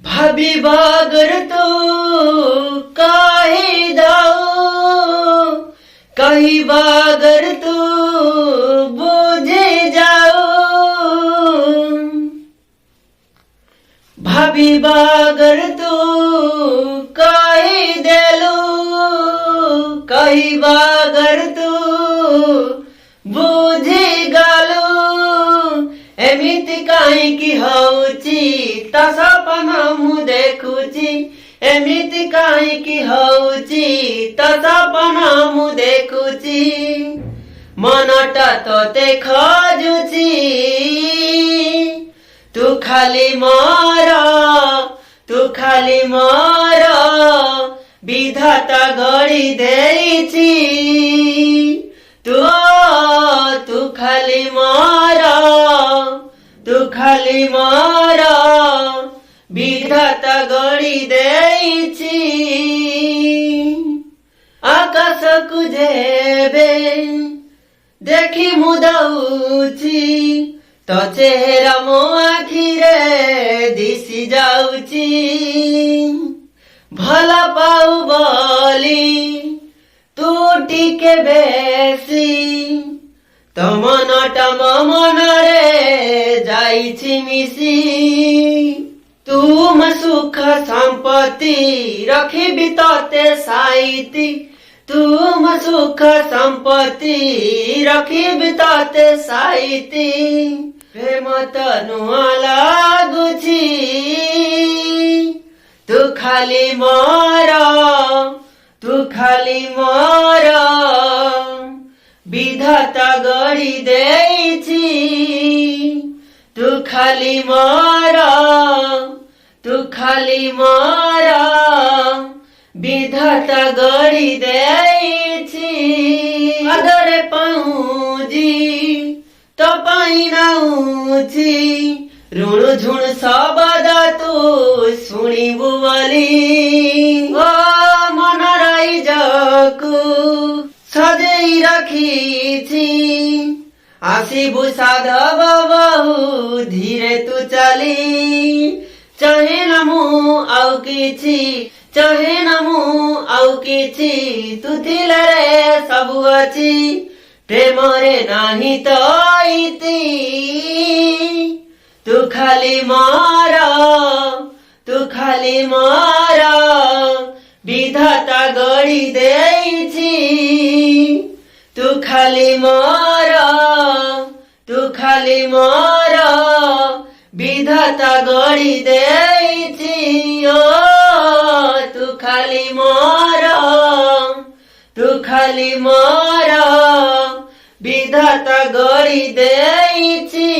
भाभी बागर तो काहे दाओ, कहीं बागर तो बुझे जाओ। भाभी बागर तो काहे देलो, कहीं बागर तो बुझे गालो। एमिति काहींकि हौची ता सपना मु देखुची, एमिति काहींकि हौची ता सपना मु देखुची। मनटा तोते खोजुची तू खाली मोर, तू खाली मोर विधाता गढ़ी देइची। तू खाली मोर, तू खाली मोर विधाता गढ़ी देइची। आकाशकु जेबे देखि मुदाउची तो चेहरा मो आखिरे दिशि जाउची। भला पाउ बोली तू टिके बेसी, तो मनटा मो मनरे जाइछि मिसी। तुम सुख संपत्ति रखिबि तोते साइति, तुम सुख संपत्ति रखिबि तोते साइति। प्रेम तनुआ लागुछि तू खाली मोर, तू खाली मोर विधाता गढ़ी देइछि। तू खाली मोर, तू खाली मोर विधाता गढ़ी देइछि। आदरे पाउजी तो पाइनाउछि, ऋण झुण सबदा तू शुणिबु बोली। ओ मन राइजकु सजेई रखिछि, आसिबु साधव बहु धीरे तू चली। चाहे न मु आउ किछि, चाहे न मु आउ किछि, तू थिले रे सबु अछि। प्रेम रे नाही तो इति तू खाली मोर, तू खाली मोर विधाता गढ़ी देइछि। तू खाली मोर, तू खाली मोर विधाता गढ़ी देइछि। ओ तू खाली मोर, तू खाली मोर विधाता गढ़ी देइछि।